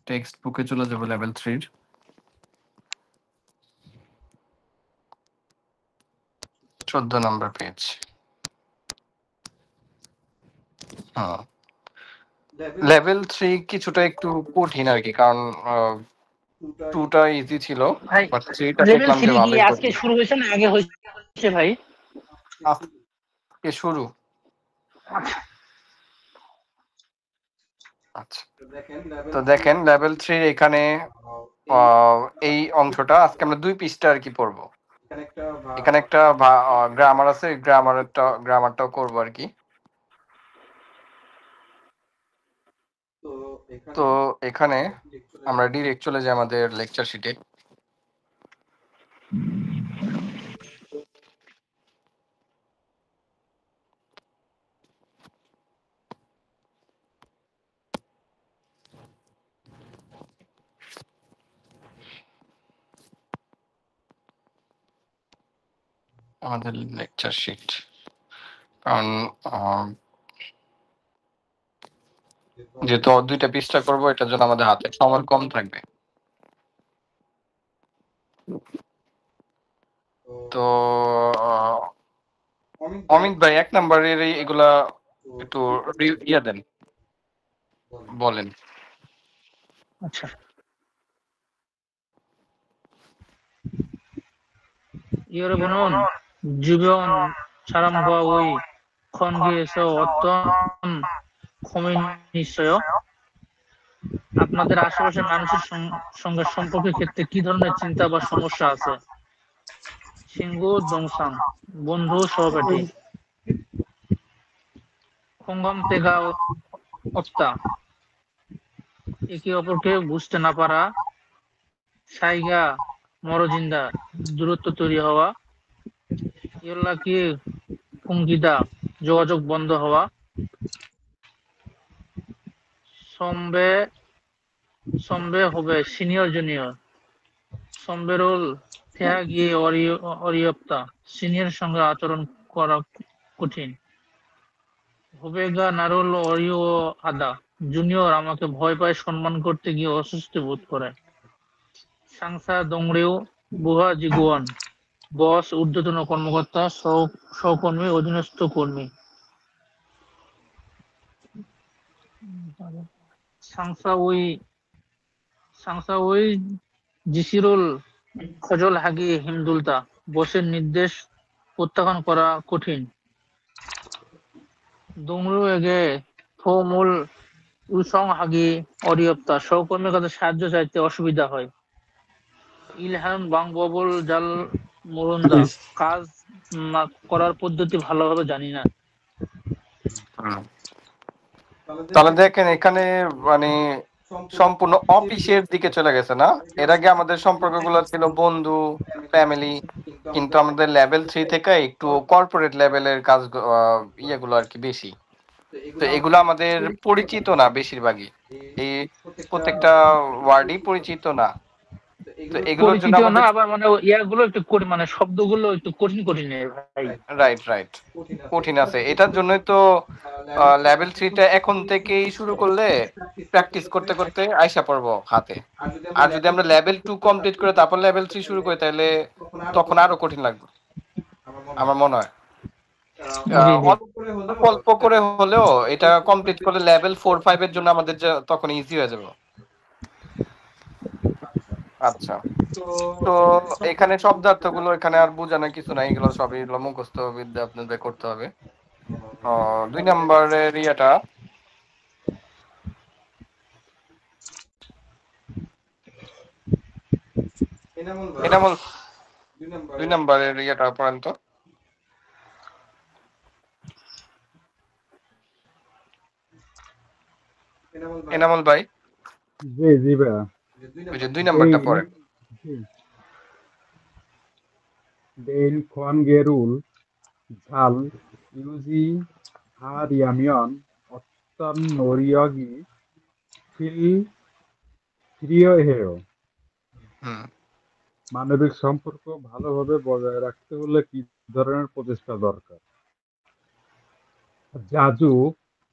Text বুকে চলে যাব লেভেল 3 এর 14 নম্বর পেজ। হ্যাঁ, লেভেল 3 কিছুটা একটু কঠিন আর কি, কারণ 2টা ইজি ছিল, ভাই বাট 3টা লেভেল দেখলাম যে 3 কি ভালোই আজকে কঠিন। শুরু হয়েছে না আগে হয়েছে ভাই? আজকে শুরু। আচ্ছা, তো দেখেন লেভেল 3 এখানে এই অংশটা আজকে আমরা 2 পৃষ্ঠা আর কি পড়বো। এখানে একটা গ্রামার আছে, গ্রামারটাও করবো আর কি। তো এখানে আমরা ডিরেক্ট চলে যাই আমাদের লেকচার শিটে। আমাদের লেকচার শিট, কারণ যেহেতু 2টা পৃষ্ঠা করবো, এটার জন্য আমাদের হাতে সময় কম থাকবে। তো অমিত ভাই 1 নম্বরের এগুলা একটু ইয়া দেন, বলেন। আচ্ছা, 여러분은 주변 사람과 의 관계에서 어떤 고민이 있어요? আপনাদের আশেপাশের মানুষের সঙ্গে সম্পর্কের ক্ষেত্রে কি ধরনের চিন্তা বা সমস্যা আছে? 친구, 동상, বন্ধু, সহপাঠী। 공감대가 없다, একে অপরকে বুঝতে না পারা। 사이가 멀어진다, দূরত্ব তৈরি হওয়া। 연락이 끊기다, যোগাযোগ বন্ধ হওয়া। 선배 선배 후배, সিনিয়র জুনিয়র। 선배를 대하기 어렵다, সিনিয়রের সঙ্গে আচরণ করা কঠিন। 후배가 나를 어려워하다, জুনিয়র আমাকে ভয় পায়, সম্মান করতে গিয়ে অস্বস্তি বোধ করে। 상사, 동료, বুহা 직원, বস, ঊর্ধ্বতন কর্মকর্তা, সহকর্মী, অধীনস্থ কর্মী। 상사의 지시를 거절하기 힘들다, বসের নির্দেশ প্রত্যাখ্যান করা কঠিন। 동료에게 도움을 요청하기 어렵다, সহকর্মীর কাছে সাহায্য চাইতে অসুবিধা হয়। 일하는 방법을 잘 모른다, কাজ করার পদ্ধতি ভালোভাবে জানি না। তাহলে দেখেন এখানে মানে সম্পূর্ণ অফিসের দিকে চলে গেছে না? এর আগে আমাদের সম্পর্কগুলো ছিল বন্ধু, ফ্যামিলি, কিন্তু আমাদের লেভেল 3 থেকে একটু কর্পোরেট লেভেলের কাজ, ইয়েগুলো আর কি বেশি। তো এগুলো আমাদের পরিচিত না বেশিরভাগই, এই প্রত্যেকটা ওয়ার্ডই পরিচিত না। তো এগুলোর জন্য পরিচিত না, আমাদের আবার মানে ইয়াগুলো একটু মানে শব্দগুলো একটু কঠিন কঠিন ভাই। রাইট কঠিন আছে। এটার জন্যই তো লেভেল 3টা এখন থেকেই শুরু করলে প্র্যাকটিস করতে করতে আইসা পড়বো হাতে। আর যদি আমরা লেভেল 2 কমপ্লিট করে তারপর লেভেল 3 শুরু করি, তাহলে তখন আরো কঠিন লাগবে আমার মনে হয়। জি জি। অল্প অল্প করে হলেও এটা কমপ্লিট করলে লেভেল 4-5 এর জন্য আমাদের তখন ইজি হয়ে যাবে। আচ্ছা, তো এখানে শব্দার্থগুলো এখানে আর বোঝানোর কিছু নাই, এগুলো সবই মুখস্থ বিদ্যা আপনাদের করতে হবে। 2 নম্বরের ইয়েটা, এনামুল 2 নম্বরের ইয়েটা পড়েন তো। এনামুল ভাই, জি জি ভাইয়া। ওই যে 2 নম্বরটা পড়েন। Den Kongerul ঝাল ইউজি হারিয়ামিয়ন অত্তন নরিয়গি ফিল হেয়। হুম, মানবিক সম্পর্ক ভালোভাবে বজায় রাখতে হলে কি ধরনের প্রচেষ্টা দরকার? জাজু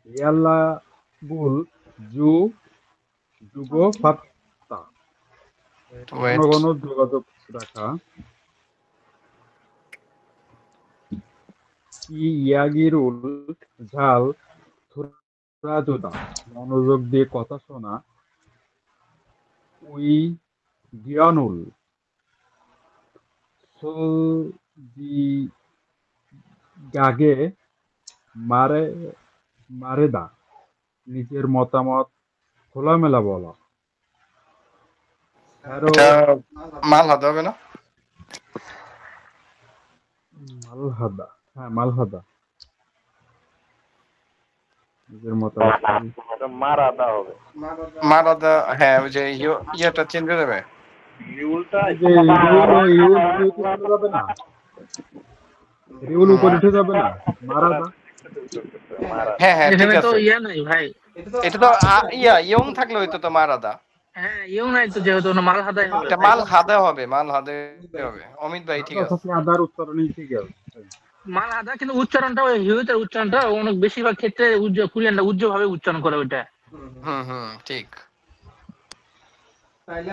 ইয়াল্লাগুল জু যুগ ফাত্তা, ঘন ওয়েট। ঘন যোগাযোগ রাখা। ইয়াগিরুল, ঝাল থোরাজোদা, মনোযোগ দিয়ে কথা শোনা। উই গিয়ানুল, সোলজি গাগে মারে মারেদা, নিজের মতামত খোলামেলা বলা। স্যারো এটা মালহাদা হবে না? মালহাদা, হ্যাঁ মালহাদা, নিজের মতামত মারাদা হবে। মারাদা, হ্যাঁ ওই যে ইয়েটা চেঞ্জ হয়ে যাবে। ইউলটা ওই যে ইউল উপরে উঠে যাবে না, রিউল উপরে উঠে যাবে না, মারাদা। হ্যাঁ হ্যাঁ ঠিক এখানে তো আছে। ইয়া নাই ভাই। এটা তো ইয়ং থাকলে হয়তো তো মারাদা। হ্যাঁ ইউ নাই তো, যেহেতু মাল হাদাই হবে এটা ভাই। মাল হাদা হবে, মাল হাদে হবে। অমিত ভাই ঠিক আদা আছে। থাকলে আদার উচ্চারণই ঠিক আছে। মাল হাদা, কিন্তু উচ্চারণটা ওই হিউতের উচ্চারণটা অনেক বেশিরভাগ ক্ষেত্রে কোরিয়ানরা উজ্জ্বলভাবে উচ্চারণ করে ওইটা। হুম ঠিক।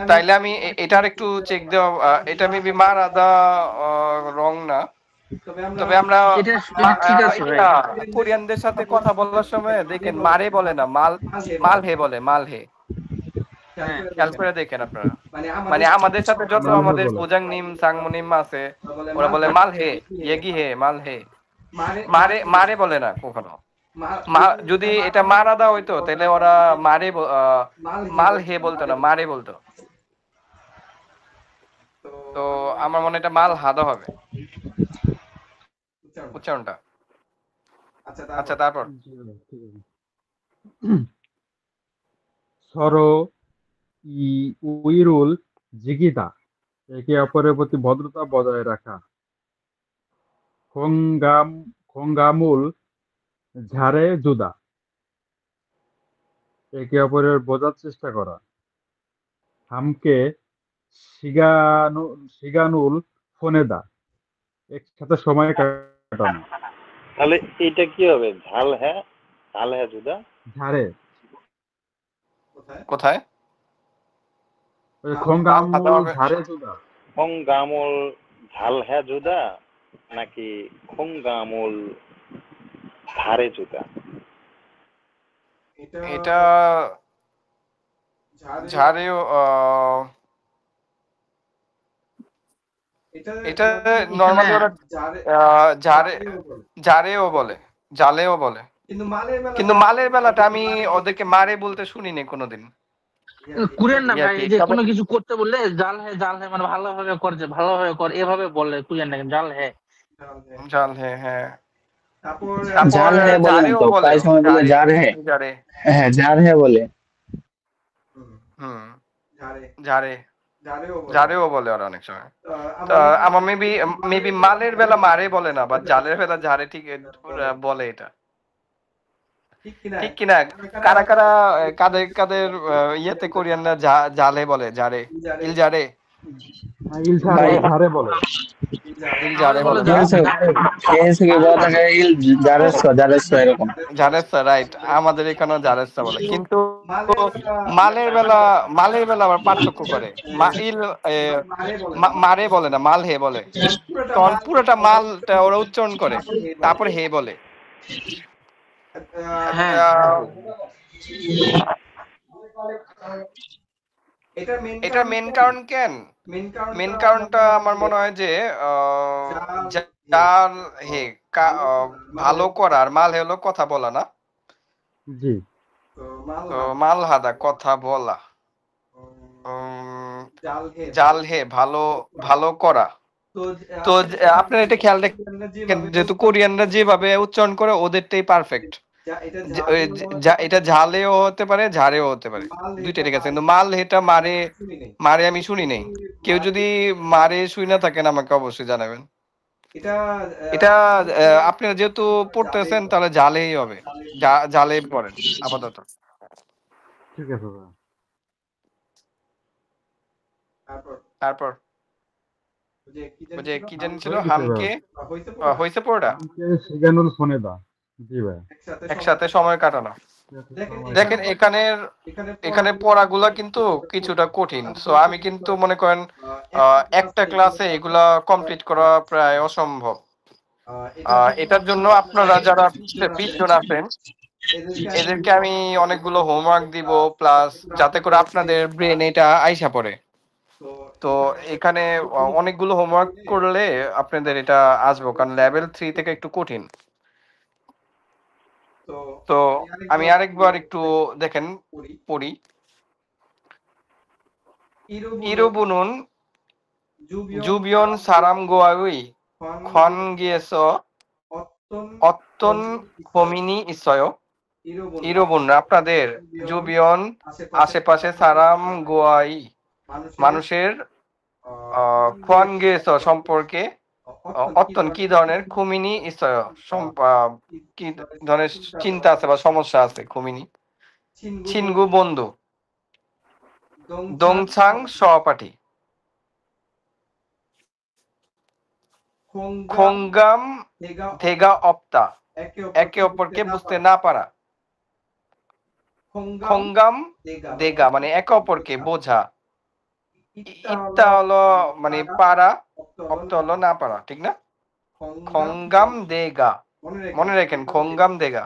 তাইলে আমি এটার একটু চেক দেওয়া, এটা মেবি মারাদা রং না। তবে আমরা এটা এটা ঠিক আছে ভাই। কোরিয়ানদের সাথে কথা বলার সময় দেখেন মারে বলে না, মাল হে বলে, মাল হে। হ্যাঁ খেয়াল করে দেখেন আপনারা। মানে আমাদের সাথে যত মালহে আমাদের বলে। বুজাংনিম সাংমনিম আছে, ওরা বলে মাল হে, ইয়েগি হে, মাল হে। মারে মারে বলে না কখনো। যদি এটা মারাদা হইতো তাহলে ওরা মাল হে বলতো না, মারে বলতো। তো আমার মনে হয় এটা মাল হাদা হবে উচ্চারণটা। আচ্ছা তারপর। ঠিক আছে। সরো উইরুল জিগিদা, একে অপরের প্রতি ভদ্রতা বজায় রাখা। খোঙ্গাম খোঙ্গামুল ঝাড়ে জুদা, একে অপরের বোঝার চেষ্টা করা। হামকে সিগানুল ফোনেদা, একসাথে সময় কাটানো। তাহলে এটা কি হবে? ঝাল হ্যাঁ, ঝাল হ্যাঁ জুদা। ঝাড়ে কোথায়? ওই মাল হাদা খোঙ্গামুল হবে। ঝাড়ে জুদা। খোঙ্গামুল ঝাল হ্যাঁ জুদা নাকি খোঙ্গামুল ধারে জুদা? এটা ঝাড়েও এটা এখানে নর্মালি ওরা ঝাড়ে ঝাড়েও বলে, জালেও বলে। কিন্তু মালের বেলাটা আমি ওদেরকে মারে বলতে শুনিনি কোনোদিন। কোরিয়ান না ভাই, ইয়াতে এই যে তবে কোনো কিছু করতে বললে জাল হ্যাঁ মানে ভালোভাবে কর, যে ভালোভাবে কর এভাবে বলে কোরিয়ান না, জাল হ্যাঁ। জাল হে, হ্যাঁ। তারপর তারপর জাল হ্যাঁ বলে না জারেও তো, বলে, প্রায় সময় বলে জার হ্যাঁ। জারে। হ্যাঁ জার হ্যাঁ বলে। হুম জারে, জারেও বলে ওরা অনেক সময়। আমার মেবি মেবি মালের বেলা মারে বলে না, বা জালের বেলা জারে ঠিক বলে এটা। ঠিক কিনা? কারা কারা কাদের কাদের ইয়েতে কোরিয়ানরা জালে বলে, জারে, ইল জারে, ইল ভাই ঝাড়ে বলে। ইল আমাদের জারে বলে বলে না? কেএস কি বলা থাকে ইল জারেস এরকম। জারেসা, রাইট। আমাদের এখানেও জারেসা বলে, কিন্তু মালের বেলা আবার পার্থক্য করে। ইল মারে বলে না, মাল হে বলে। তখন পুরোটা মালটা ওরা উচ্চারণ করে, তারপর হে বলে। হ্যাঁ আহ, এটার মেন কারণ কেন? মেন কারণটা আমার মনে হয় যে জাল হে ভালো করার, মাল হে হলো কথা বলা না। জি। তো মাল হাদা কথা বলা, জাল হে ভালো ভালো করা। তো আপনারা এটা খেয়াল রাখেন, যেহেতু কোরিয়ানরা যেভাবে উচ্চারণ করে ওদেরটাই পারফেক্ট। এটা ঝালেও হতে পারে, ঝাড়েও হতে পারে, দুইটাই ঠিক আছে। কিন্তু মাল এটা মারে মারে আমি শুনি নাই। কেউ যদি মারে শুই না থাকেন আমাকে অবশ্যই জানাবেন। এটা আপনারা যেহেতু পড়তেছেন তাহলে জালেই হবে, জালে পড়েন আপাতত। ঠিক আছে ভাই। তারপর ওই যে কি জানি ছিল, হয়ে গেছে হামকে ভাই। হইছে পড়া, হামকে সিগানুল ফোনেদা। জি ভাই। একসাথে সময় কাটানো। দেখেন এখানের এখানে পড়াগুলা কিন্তু কিছুটা কঠিন, সো আমি কিন্তু মনে করেন একটা ক্লাসে এগুলা কমপ্লিট করা প্রায় অসম্ভব। এটার জন্য আপনারা যারা 20 জন আছেন এদেরকে আমি অনেকগুলো হোমওয়ার্ক দিব, প্লাস যাতে করে আপনাদের ব্রেন এটা আইসা পড়ে। তো এখানে অনেকগুলো হোমওয়ার্ক করলে আপনাদের এটা আসবো, কারণ লেভেল 3 থেকে একটু কঠিন। তো আমি আরেকবার একটু দেখেন পড়ি। ইরোবুনুন জুবিয়ন সারাম গোয়াউই খন গিয়েছ অত্তন খমিনি ইসয়। ইরোবুন আপনাদের জুবিয়ন আশেপাশে সারাম গোয়াই মানুষের খন গিয়েছ সম্পর্কে অত্যন্ত কি ধরনের খুমিনি ইসয় কি ধরনের চিন্তা আছে বা সমস্যা আছে। খুমিনি ছিনগু বন্ধু, দংছাং সহপাঠী, খোঙ্গাম থেগা অপ্তা একে অপরকে বুঝতে না পারা, খোঙ্গাম দেগা মানে একে অপরকে বোঝা, ইত্তা হলো মানে পারা, অপ্তা হলো না পারা, ঠিক না? খোঙ্গাম দেগা মনে রাখেন, খোঙ্গাম দেগা।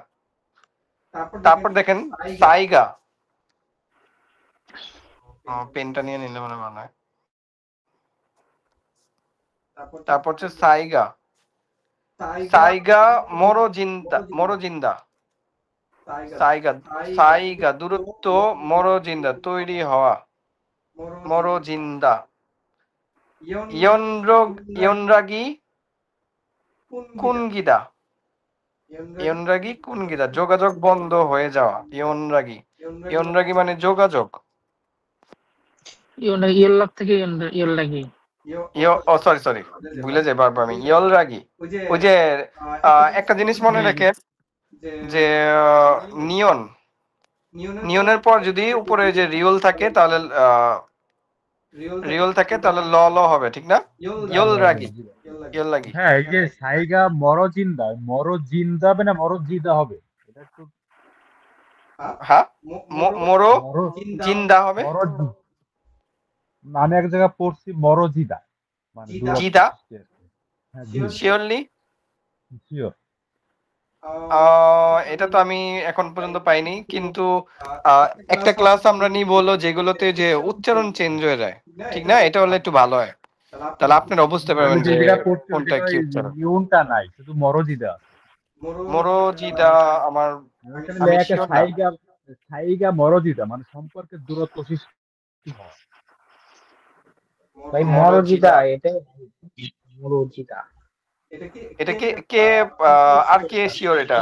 তারপর দেখেন সাইগা, পেনটা নিয়ে নিলে মনে হয়। তারপর হচ্ছে সাইগা, সাইগা মরজিন্দা, সাইগা সাইগা দূরত্ব, মরজিন্দা তৈরি হওয়া, মরজিন্দা। ইয়নরাগি কুনগিদা, ইয়নরাগি কুনগিদা যোগাযোগ বন্ধ হয়ে যাওয়া। ইয়নরাগি মানে যোগাযোগ। ইয়েল্লাগ থেকে ইয়েল্লাগি। সরি ভুলে যাই বারবার আমি। ইয়লরাগি ওই যে একটা জিনিস মনে রেখে যে নিয়নের পর যদি উপরে যে রিওল থাকে তাহলে ল ল হবে, ঠিক না? ইয়লরাগি, ইয়লরাগি। হ্যাঁ, এই যে সাইগা মরজিন্দা, মরজিন্দা হবে না মরজিদা হবে? এটা একটু হ্যাঁ, মোরো মর জিন্দা হবে। মরজি আমি এক জায়গায় পড়ছি মরজিদা, মানে জিদা হ্যাঁ শিওরলি। শিওর। এটা তো আমি এখন পর্যন্ত পাইনি, কিন্তু একটা ক্লাস আমরা নিব হলো যেগুলোতে যে উচ্চারণ চেঞ্জ হয়ে যায়, ঠিক না? এটা হলে একটু ভালো হয়, তাহলে আপনারা বুঝতে আমি পারবেন যে যেটা পড়ছি কোনটা ওটা কি উচ্চারণ। ইউনটা নাই, শুধু মরজিদা আছে। মোরজিদা আমার ওইখানে আমি লেখা শিওর না। সাইগা, সাইগা মরজিদা মানে সম্পর্কের দূরত্ব সৃষ্টি হওয়া। ভাই মরজিদা, মরজিদা এটাই মরজিদা। এটা কে কে আর কে শিওর? এটা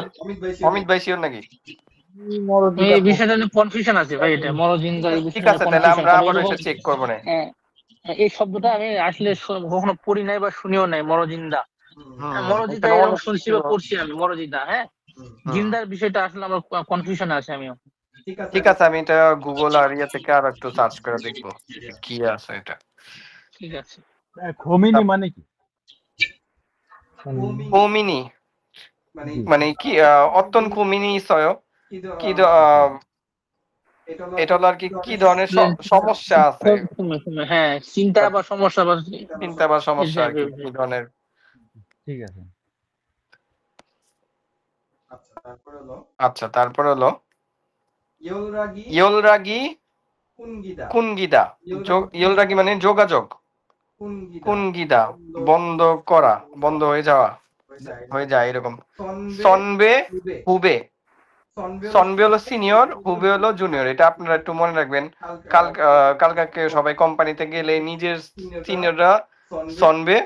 অমিত ভাই শিওর নাকি? মরজিদা এই বিষয়টা নিয়ে কনফিউশন আছে ভাই, এটা মরজিন্দা এই ঠিক বিষয়টা আছে, নিয়ে তাহলে কনফিউশন। আমরা কারণ আবার এরকম এটা চেক করবো না। এই শব্দটা আমি আসলে কখনো পড়ি নাই বা শুনিও নাই, মরজিন্দা। মরজিদা এখানে এরকম অনেক শুনছি কিছু। বা পড়ছি আমি মরজিদা, হ্যাঁ। জিন্দার বিষয়টা আসলে আমার কনফিউশনে আছে আমিও। ঠিক আছে, আমি এটা গুগল আর ইয়ে থেকে আর একটু সার্চ করে দেখবো কি আছে এটা। ঠিক আছে। খমিনি মানে কি? খুমিনি জি। মানে কি অত্যন্ত খুমিনি সয় কি এটা হলো আর কি কি ধরনের সমস্যা আছে, হ্যাঁ, চিন্তা বা সমস্যা বা চিন্তা বা সমস্যা আর কি কি ধরনের। ঠিক আছে। আচ্ছা, তারপর হলো ইয়লরাগি কুনগিদা। ইয়লরাগি মানে যোগাযোগ, কুনগিদা বন্ধ করা, বন্ধ হয়ে যাওয়া, হয়ে যায় এরকম। সনবে হুবে, সনবে হলো সিনিয়র, হুবে হলো জুনিয়র। এটা আপনারা একটু মনে রাখবেন। কালকে সবাই কোম্পানিতে গেলে নিজের সিনিয়ররা সনবে,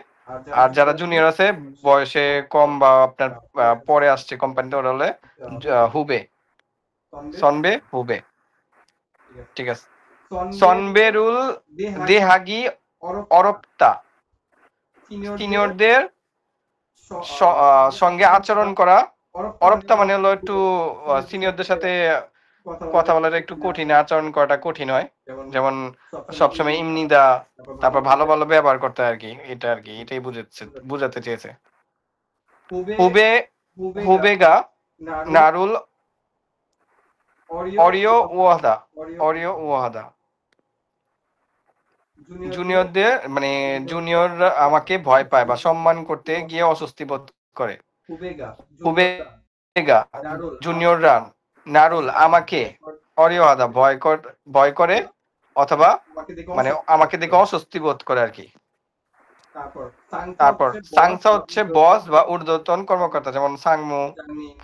আর যারা জুনিয়র আছে বয়সে কম বা আপনার পরে আসছে কোম্পানিতে, ওরা হলে হুবে, সনবে হুবে। ঠিক আছে। সনবেরুল দেহাগি অরপ্তা, সিনিয়রদের সঙ্গে আচরণ করা। অরপ্তা মানে হলো একটু সিনিয়রদের সাথে কথা বলাটা একটু কঠিন, আচরণ করাটা কঠিন হয়। যেমন সবসময় ইমনিদা, তারপর ভালো ভালো ব্যবহার করতে আর কি, এটা আর কি এটাই বুঝাতে চেয়েছে। হুবে হুবেগা নারুল অরিও ওয়াহাদা, অরিও ওয়াহাদা। জুনিয়রদের মানে জুনিয়ররা আমাকে ভয় পায় বা সম্মান করতে গিয়ে অস্বস্তি বোধ করে। হুবেগা জুনিয়ররা, নারুল আমাকে, অরিও ওয়াহাদা ভয় করে অথবা মানে আমাকে দেখে অস্বস্তি বোধ করে আর কি। তারপর সাংসা হচ্ছে বস বা ঊর্ধ্বতন কর্মকর্তা, যেমন সাংমু,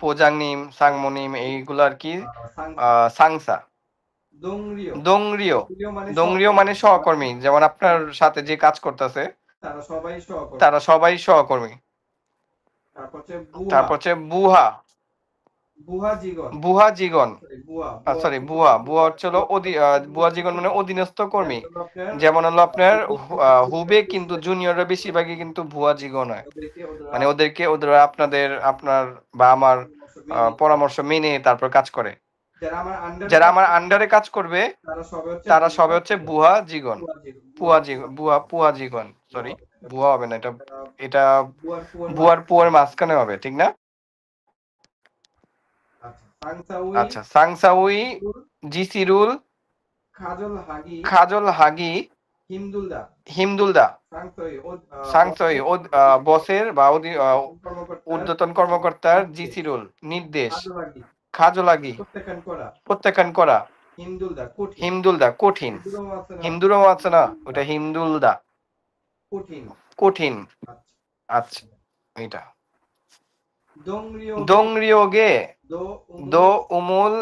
ফোজাংনিম, সাংমুনিম এইগুলো আর কি সাংসা। দংরিও মানে সহকর্মী, যেমন আপনার সাথে যে কাজ করতেছে তারা সবাই সহকর্মী। তারপর হচ্ছে বুহা, বুহা জীগন, সরি বুয়া হচ্ছে হলো বুয়া জীগন মানে অধীনস্থ কর্মী, যেমন হলো আপনার হুবে, কিন্তু জুনিয়ররা বেশিরভাগই কিন্তু ভুয়া জীগন হয়, মানে ওদের আপনার বা আমার পরামর্শ মেনে তারপর কাজ করে। যারা আমার আন্ডারে কাজ করবে তারা সবে হচ্ছে বুয়া জীগন, পুয়া জীগন, সরি বুয়া হবে না, এটা বুয়ার পুয়ার মাঝখানে হবে, ঠিক না? আচ্ছা, সাংসাউই, জিসিরুল, খাজল হাগি, হিমদুলদা, সাংসই বসের বা ঊর্ধ্বতন কর্মকর্তার জিসিরুল নির্দেশ, খাজলাগি প্রত্যাখ্যান করা, হিমদুলদা কঠিন, হিমদুলও আছে না, ওটা হিমদুলদা কঠিন। আচ্ছা, এটা দংরিওগে দো উমুল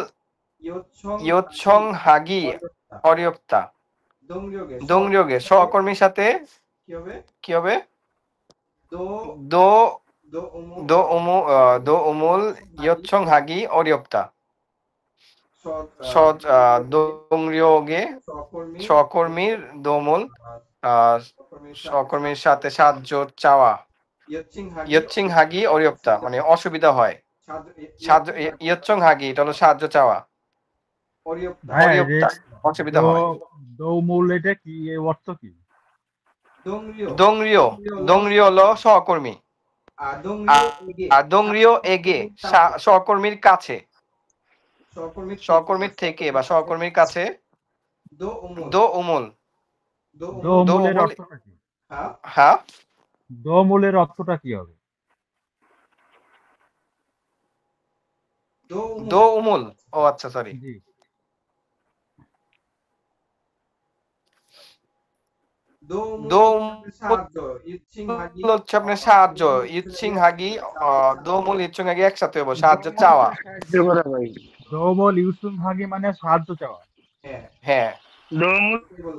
ইয়োৎসং হাগি অরিয়ক্তা। দংরিওগে সহকর্মীর সাথে কি হবে? দো উমুল ইয়োৎসং হাগি অরিয়ক্তা। দংরিওগে সহকর্মীর দোমুল সহকর্মীর সাথে সাহায্য চাওয়া। ইয়োৎসিং হাগি অরিয়ক্তা মানে অসুবিধা হয়। ইয়োৎসং হাগি এটা হলো সাহায্য চাওয়া, অরিয়ক্তা অসুবিধা হয়। দৌমূল এটা কি, এর অর্থ কি? দংরিও হলো সহকর্মী, আর দংরিও এগে সহকর্মীর কাছে, সহকর্মীর থেকে বা সহকর্মীর কাছে। দো উমুল, দৌমূলের অর্থটা কি? হ্যাঁ দৌমূলের অর্থটা কি হবে? দো উমুল, ও আচ্ছা সরি, জি, দো হচ্ছে আপনার সাহায্য, ইৎসিং হাগি দোমুল ইৎসিং হাগি একসাথে হবো, সাহায্য চাওয়া। দৌমূল ইউসুম ভাগি মানে সাহায্য চাওয়া। হ্যাঁ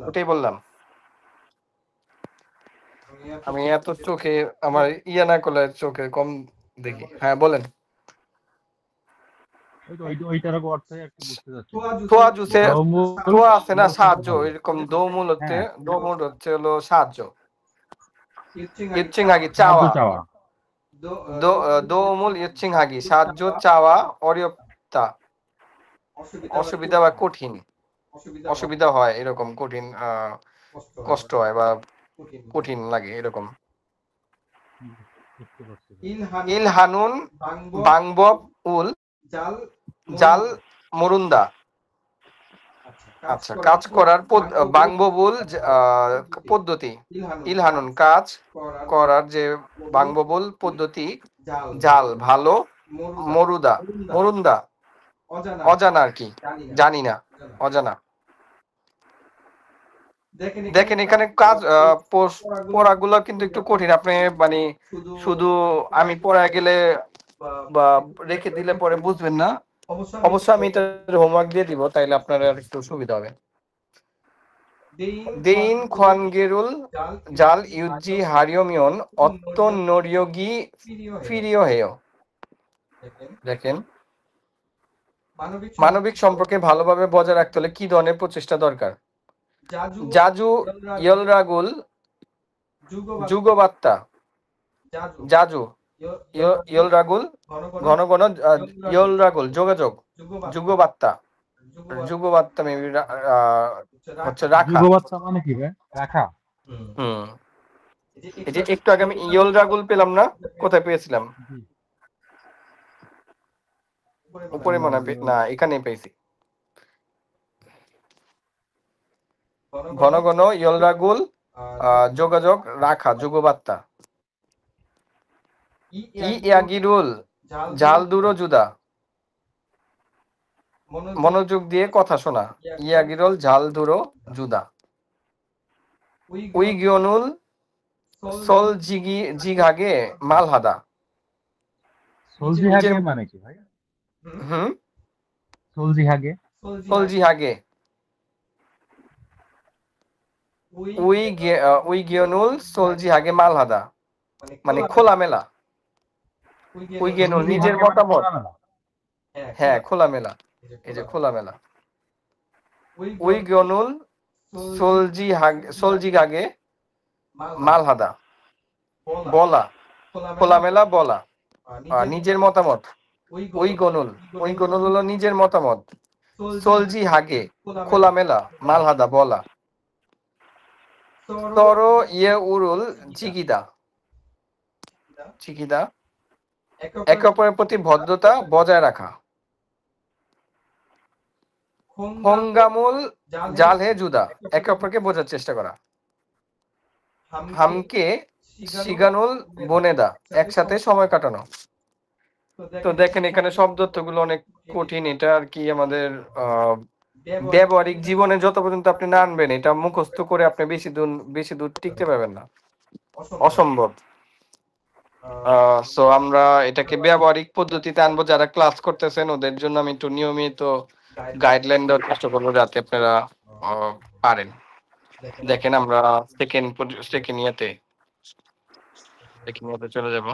ওটাই বললাম। আমি এত চোখে আমার ইয়া না করলে চোখে কম দেখি। হ্যাঁ বলেন। ওইটার অর্থ একটু বুঝতে যাচ্ছি। থোয়া জুসে থোয়া আছে না সাহায্য, সাহায্য। এরকম দোমুল হচ্ছে হ্যাঁ। দোমুল হচ্ছে হলো সাহায্য, ইৎসিং হাগি চাওয়া, দোমুল ইৎসিং হাগি সাহায্য চাওয়া, অরিয়প্তা অসুবিধা বা কঠিন, অসুবিধা হয় এরকম, কঠিন কষ্ট হয় বা কঠিন লাগে এরকম। বুঝতে পারছি। ইলহানুন বাংবব উল জাল মরুন্দা। আচ্ছা, কাজ করার বাংববুল পদ্ধতি, ইলহানুন কাজ করার যে বাংববুল পদ্ধতি, জাল ভালো, মরুন্দা অজানা আর কি, জানি না, অজানা। দেখেন এখানে কাজ পড়াগুলো কিন্তু একটু কঠিন, আপনি মানে শুধু আমি পড়ায় গেলে বা রেখে দিলে পরে বুঝবেন না। অবশ্যই আমি এটার হোমওয়ার্ক দিয়ে দিব, তাইলে আপনার আর একটু সুবিধা হবে। দেইন খোয়ানগেরুল জাল ইউজি হারিয়মিয়ন অত্ত নরিয়োগি ফিরিও হেয়। দেখেন মানবিক সম্পর্কে ভালোভাবে বজায় রাখতে হলে কি ধরনের প্রচেষ্টা দরকার? জাজু ইয়লরাগুল যুগবার্তা, জাজু ইয়লরাগুল ঘন ঘন, ইয়লরাগুল যোগাযোগ, যুগবার্তা মেবি হচ্ছে রাখা। যুগবার্তা মানে কি ভাই? রাখা। এই যে একটু আগে আমি ইয়লরাগুল পেলাম না, কোথায় পেয়েছিলাম? উপরে মনে হয় না, এখানেই পেয়েছি। ঘন ঘন ইয়লরাগুল যোগাযোগ রাখা যুগবার্তা। ই ইয়াগিরুল জাল দুরো জুদা মনোযোগ দিয়ে কথা শোনা। ইয়াগিরুল জাল দুরো জুদা। We গিয়নুল soul জিঘাগে মালহাদা। সলজি নিজের হাগে মানে কি ভাই? হুম সলজি হাগে সোল জিহাগে। উই গিয়নুল সোল জিহাগে মালহাদা মানে খোলামেলা। উই গিয়নুল সলজি নিজের হাগে মানে মতামত। খোলামেলা। হ্যাঁ খোলামেলা, এই যে খোলামেলা। উই গিয়নুল সোলজিগাগে মালহাদা বলা খোলামেলা বলা। নিজের মতামত। ওই গনুল হলো নিজের মতামত। সোলজি হাগে খোলামেলা, মালহাদা বলা। তরো ইয়ে উরুল চিকিদা চিকিদা একে অপরের প্রতি ভদ্রতা বজায় রাখা। হঙ্গামুল জাল হে জুদা একে অপরকে বোঝার চেষ্টা করা। হামকে শিগানুল বনেদা একসাথে সময় কাটানো। তো দেখেন এখানে শব্দার্থগুলো অনেক কঠিন। এটা আর কি আমাদের ব্যবহারিক জীবনে যত পর্যন্ত আপনি না আনবেন, এটা মুখস্থ করে আপনি বেশি দূর টিকতে পারবেন না, অসম্ভব। সো আমরা এটাকে ব্যবহারিক পদ্ধতিতে আনবো। যারা ক্লাস করতেছেন ওদের জন্য আমি একটু নিয়মিত গাইডলাইন দেওয়ার চেষ্টা করবো যাতে আপনারা পারেন। দেখেন আমরা সেকেন্ড ইয়াতে চলে যাব।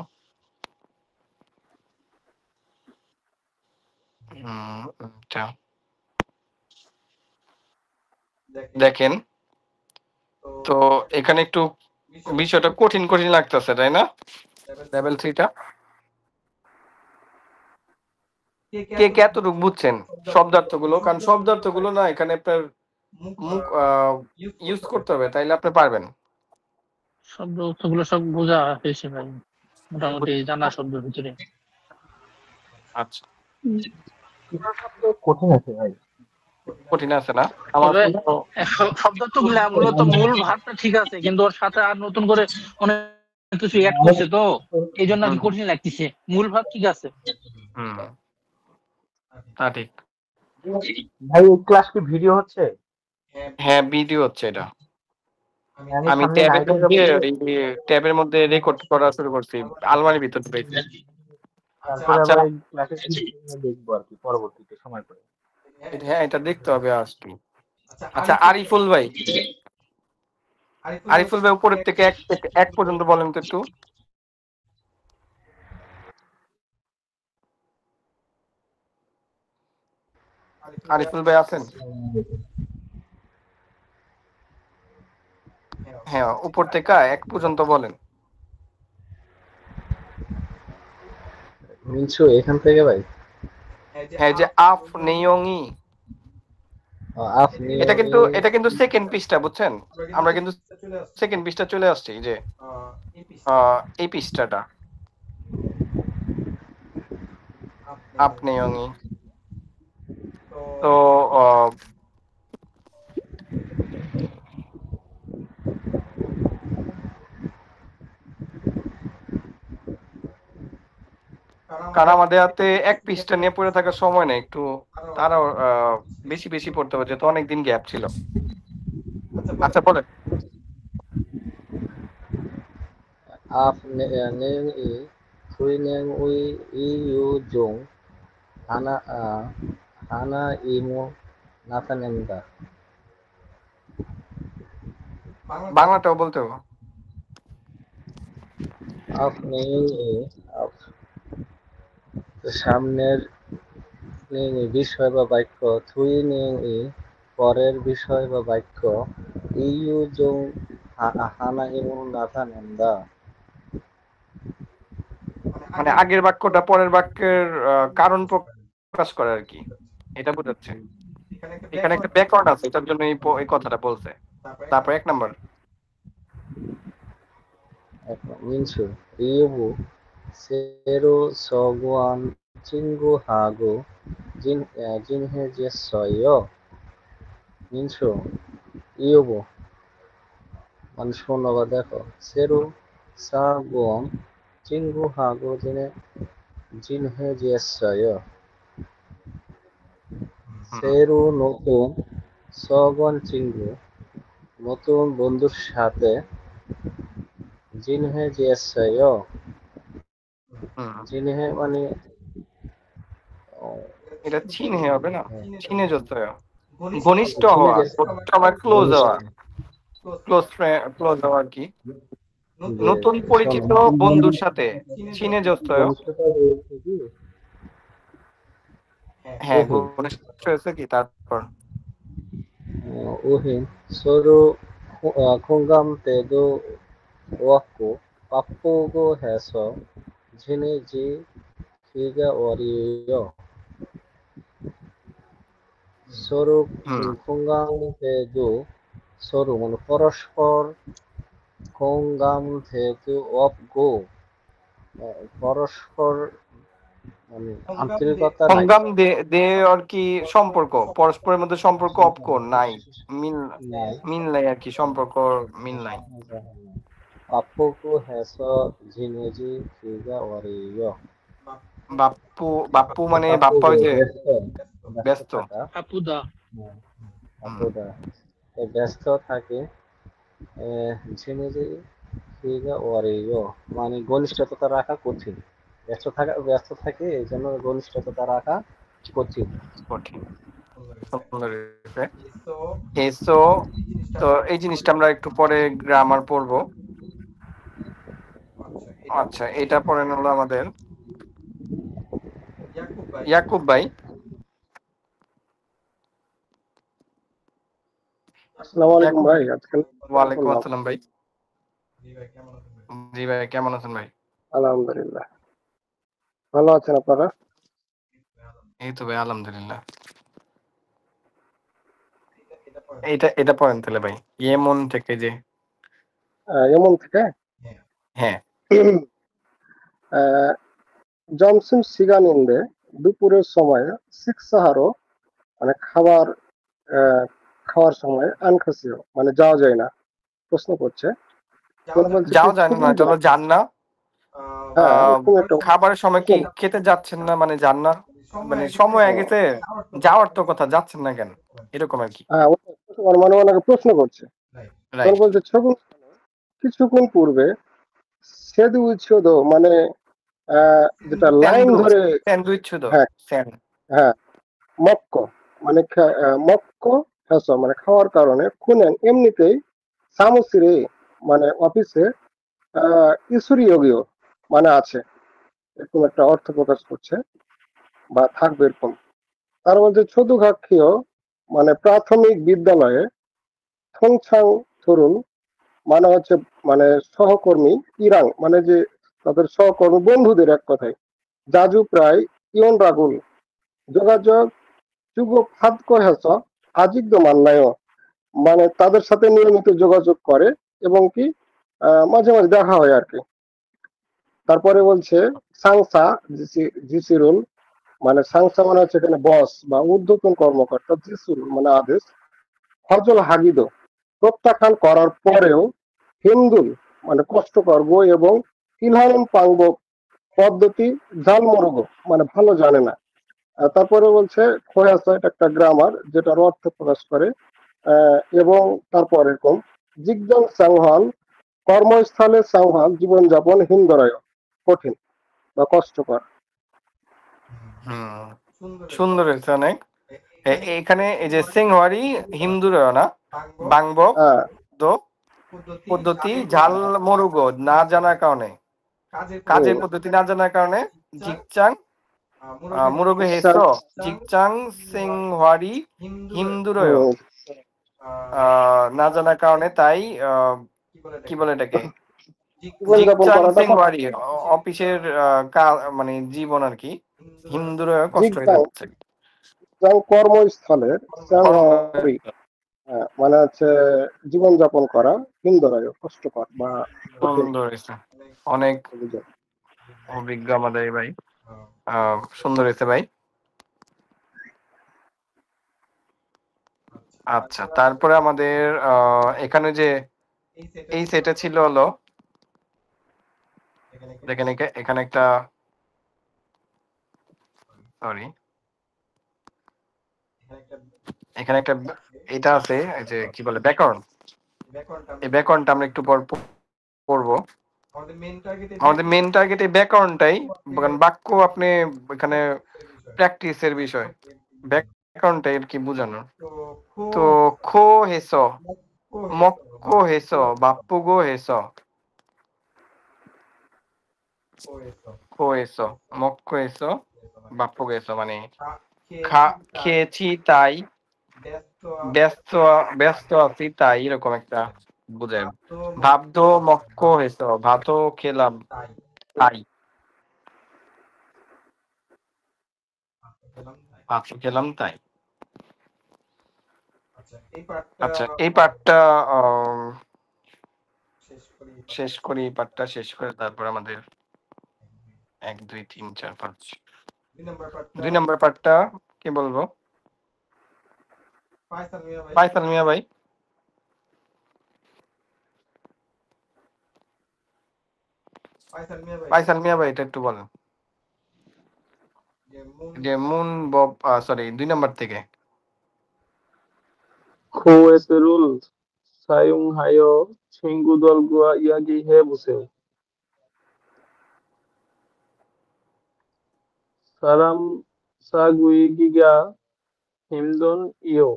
আচ্ছা, দেখেন তো এখানে একটু বিষয়টা কঠিন লাগতেছে, তাই না? লেভেল 3টা কে কতটুকু বুঝছেন শব্দার্থগুলো? কারণ শব্দার্থগুলো না এখানে আপনার মুখ ইউজ করতে হবে, তাইলে আপনি পারবেন। শব্দ অর্থগুলো সব বোঝা হয়েছে ভাই, মোটামুটি জানা শব্দের ভিতরে। আচ্ছা, কঠিন আছে ভাই। কঠিন আছে না? আমার তবে শব্দার্থ গুলা মূলত মূল ভাবটা ঠিক আছে, কিন্তু ওর সাথে আর নতুন করে অনেক কিছু অ্যাড করছে, তো এই জন্য আর কি কঠিন লাগতেছে। মূল ভাব ঠিক আছে। তা ঠিক। ভাই এই ক্লাস কি ভিডিও হচ্ছে? হ্যাঁ ভিডিও হচ্ছে এটা। আমি সামনে লাইভে যাব। ট্যাবের মধ্যে রেকর্ড করা শুরু করছি, আলমারির ভিতর ঢুকাইছি। তারপরে আচ্ছা, আবার এই ক্লাসে দেখবো আর কি পরবর্তীতে সময় করে। হ্যাঁ এটা দেখতে হবে আজকে। আচ্ছা আরিফুল ভাই, উপরের থেকে এক পর্যন্ত বলেন তো একটু। আরিফুল ভাই আছেন? হ্যাঁ উপর থেকে এক পর্যন্ত বলেন। মিনসু এখান থেকে ভাই। হ্যাঁ যে আফ নেয়ংই, আপনি এটা কিন্তু সেকেন্ড পৃষ্ঠা, বুঝছেন? আমরা কিন্তু সেকেন্ড পৃষ্ঠা চলে আসছি, যে এই পৃষ্ঠাটা আপনি তো কারণ আমাদের হাতে এক পৃষ্ঠা নিয়ে পড়ে থাকার সময় নেই, একটু তারও বেশি পড়তে হবে, যেহেতু অনেকদিন গ্যাপ ছিল। আচ্ছা বলেন। আপনি নেং ই সুই নেং উই ই ইউ জং হানা হানা ইমু নাতানেন্দা। বাংলাটাও বলতে হবে। আপনি সামনের নেং ই বিষয় বা বাক্য, থুই নেং ই পরের বিষয় বা বাক্য, ইউ জং হানা ইমু নাতানেন্দা। মানে আগের বাক্যটা পরের বাক্যের কারণ প্রকাশ করে আর কি, এটা বোঝাচ্ছে। এখানে একটা ব্যাকওয়ার্ড আছে, এটার জন্য এই কথাটা বলছে। তারপর 1 নাম্বার 민수, 리우부, 새로 서구한 친구하고 지내졌어요. 민수, ইয়োবো মানে শোনো বা দেখো সেরু সাগম চিঙ্গু হাগো জিনহে জিয়েসয় সেরু নতুন সগন চিঙ্গু নতুন বন্ধুর সাথে জিনহে জিয়েসয় হুম, জিনহে মানে এটা চিনে হবে না, চিনে যেতে হয়, ঘনিষ্ঠ চিনে হওয়া, জিয়েস ঘনিষ্ঠ হওয়া, ক্লোজ ঘনিষ্ঠ হওয়া, ক্লোজ হওয়া আর কি। যে নতুন শোনো পরিচিত বন্ধুর সাথে চিনে যেতে হয়। ঘনিষ্ঠতা হয়েছে কি হ্যাঁ, ওহি ঘনিষ্ঠ হয়েছে কি তারপর ওহি সরু খোঙ্গাম তেদো ওয়াকু পাপ্পুগো হেসো ঝিনে জি খিগা ওয়ারিয় সরু হুম খোঙ্গাম তেদো সরু মানে পরস্পর খোঙ্গাম তেদো ওয়াকু পরস্পর মানে আন্তরিকতা নাই সংগ্রাম দে দে আর কি সম্পর্ক, পরস্পরের মধ্যে সম্পর্ক অপকো নাই, মিল নাই মিল নাই আর কি, সম্পর্ক মিল নাই। পাপ্পুগো হেসো ঝিনে জি খিগা ওয়ারিয় বাপ্পু, বাপ্পু মানে বাপ্পা পাপ্পুগো হইছে ব্যস্ত ব্যস্ত ব্যস্ত। থাকা আপুদা। হ্যাঁ, হুম, পাপ্পুদা ব্যস্ত থাকে ঝিমিজি ফিগা ওয়ারিও মানে ঘনিষ্ঠতা রাখা কঠিন ব্যস্ত থাকে এই জন্য ঘনিষ্ঠতা রাখা কঠিন কঠিন, সুন্দর হয়েছে। এসো, তো এই জিনিসটা আমরা একটু পরে গ্রামার পড়বো। আচ্ছা, এটা পরে হলো আমাদের ইয়াকুব ভাই। আসসালামু আলাইকুম ইয়াকুব, ভাই, আজকাল ওয়ালাইকুম করলাম। আসসালাম ভাই। জি ভাই, কেমন আছেন ভাই? আলহামদুলিল্লাহ, ভালো আছেন আপনারা? এই তো ভাই, আলহামদুলিল্লাহ। এটা এটা পড়েন তাহলে ভাই, ইয়েমন থেকে যে। এমন থেকে হ্যাঁ, আহ, জমসিম সিগানিন্দে দুপুরের সময় শিক্ষাহারও মানে আহ, খাওয়ার সময় আনখাসিও মানে যাওয়া যায় না, প্রশ্ন করছে। মানে বলছে কি যাও জানি না, ছুকুন চলো যান না। হ্যাঁ, আহ, এরকম একটা খাবারের সময় কি খেতে যাচ্ছেন না, মানে যান না, মানে সময় হয়ে গেছে, যাওয়ার তো কথা, যাচ্ছেন না কেন, এরকম আর কি। হ্যাঁ, মানে ওনাকে প্রশ্ন করছে। তখন রাইট। বলছে ছকুন কিছুক্ষণ পূর্বে সেদু উচ্ছেদ মানে যেটা লাইন ধরে স্যান্ডউইচ শুধু হ্যাঁ স্যান্ড। হ্যাঁ মক্ক মানে মক্ক হেস মানে খাওয়ার কারণে খুনেন এমনিতেই সামসিরে মানে অফিসে ইসুরিয়োগীয় মানে আছে, এরকম একটা অর্থ প্রকাশ করছে বা থাকবে এরকম। তার মধ্যে ছোটখাক্ষীয় মানে প্রাথমিক বিদ্যালয়ে থংছাং তরুণ মানে হচ্ছে মানে সহকর্মী, ইরাং মানে যে তাদের সহকর্মী বন্ধুদের এক কথায় জাজু প্রায় ইয়ন রাগুল যোগাযোগ যুগ খাদ্য হেস আজিগ্য মান্নায় মানে তাদের সাথে নিয়মিত যোগাযোগ করে এবং কি মাঝে মাঝে দেখা হয় আর কি। তারপরে বলছে সাংসা জিসিরুল মানে সাংসা মানে হচ্ছে এখানে বস বা ঊর্ধ্বতন কর্মকর্তা, জিসিরুল মানে আদেশ, ফজল হাগিদ প্রত্যাখ্যান করার পরেও হিন্দুল মানে কষ্টকর বই এবং ইলহারুন পাঙ্গ পদ্ধতি জালমরগ মানে ভালো জানে না। তারপরে বলছে খোয়াসাইট একটা গ্রামার যেটার অর্থ প্রকাশ করে এবং তারপর এরকম জিগজং সাংহাল কর্মস্থলে সাংহাল জীবনযাপন হিন্দরায় কঠিন বা কষ্টকর। হুম, সুন্দর হয়েছে অনেক। এখানে এই যে সিংহারি হিন্দুর না, বাংব হ্যাঁ দো পদ্ধতি ঝাল মরুগ না জানার কারণে, কাজের পদ্ধতি না জানার কারণে জিকচাং মুরুগ হেস, জিকচাং সিংহারি হিন্দুরয় হুম, না জানার কারণে, তাই কি বলে এটাকে, জীবনযাপন জিকচাং করাটা সিংহারি অফিসের মানে জীবন আর কি, হিন্দুরয় কষ্ট হয়ে জিগজাং যাচ্ছে। কর্মস্থলের কর্ম, সাংহারি মানে হচ্ছে জীবনযাপন করা হিন্দরায় কষ্টকর বা কঠিন। সুন্দর হয়েছে অনেক, অভিজ্ঞ আমাদের এই ভাই। সুন্দর হয়েছে ভাই। আচ্ছা, তারপরে আমাদের এখানে যে এই সেটে ছিল হলো দেখেন এখানে একটা সরি এখানে একটা এটা আছে এই যে কি বলে ব্যাকরণ। এই ব্যাকরণটা আমরা একটু পর পড়বো। আমাদের মেন টার্গেট এই ব্যাকরণটাই, কারণ বাক্য আপনি এখানে প্র্যাকটিসের বিষয়, ব্যাকরণটা এর কি বোঝানো। তো খো হেস মক্কো হেস বাপ্পু হেস খো হেস মক্কো হেস বাপ্পু হেস মানে খেয়েছি তাই, ব্যস্ত ব্যস্ত আছি তাই, এরকম একটা বুঝায়। ভাবতো মক্কো হেস ভাতও খেলাম তাই, ভাতও খেলাম তাই। আচ্ছা, এই পার্টটা শেষ করি, এই পার্টটা শেষ করে তারপর আমাদের 1 2 3 4 5 2 নম্বর পার্টটা কি বলবো? ফাইসাল মিয়া ভাই। ফাইসাল মিয়া ভাই এটা একটু বলেন যে মুন বব সরি 2 নম্বর থেকে। Khoeserul Sayunghayo Chingudol Gua Yagi Hebuseu Saram Sagui Giga হিমদন ইয়ো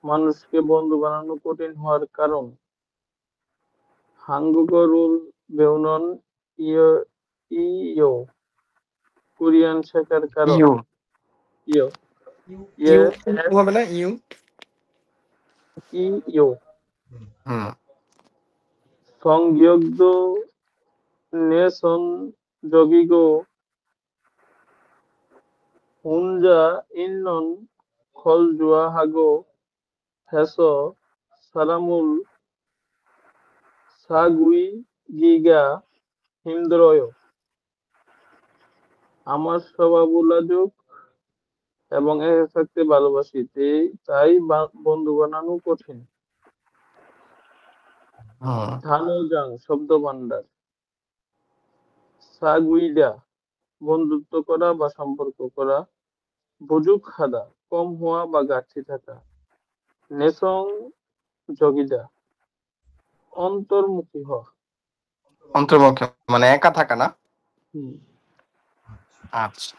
মানুষকে বন্ধু বানানো কঠিন হওয়ার কারণ হাঙ্গুগরুল বেউনন ইয়ো ইয়ো কোরিয়ান শেখার কারণ ইউ ইয়ো ইউ ইয়ে হবে না ইউ। ইয়ো হুম সংযোগ্য নেসন জগিগো হুনজা ইন্নন খলজুয়া হাগো হেসো সালামুল সাগুই গিগা হিমদ্রয় আমার স্বভাব লাজুক এবং একা থাকতে ভালোবাসি তাই বন্ধু বানানো কঠিন। হুম ধানোজাং শব্দ ভান্ডার সাগুইডা বন্ধুত্ব করা বা সম্পর্ক করা, বুজুক হাদা কম হওয়া বা ঘাটতি থাকা, নেসং জগিদা অন্তর্মুখী হওয়া। অন্তর্মুখী মানে একা থাকা না। হুম। আচ্ছা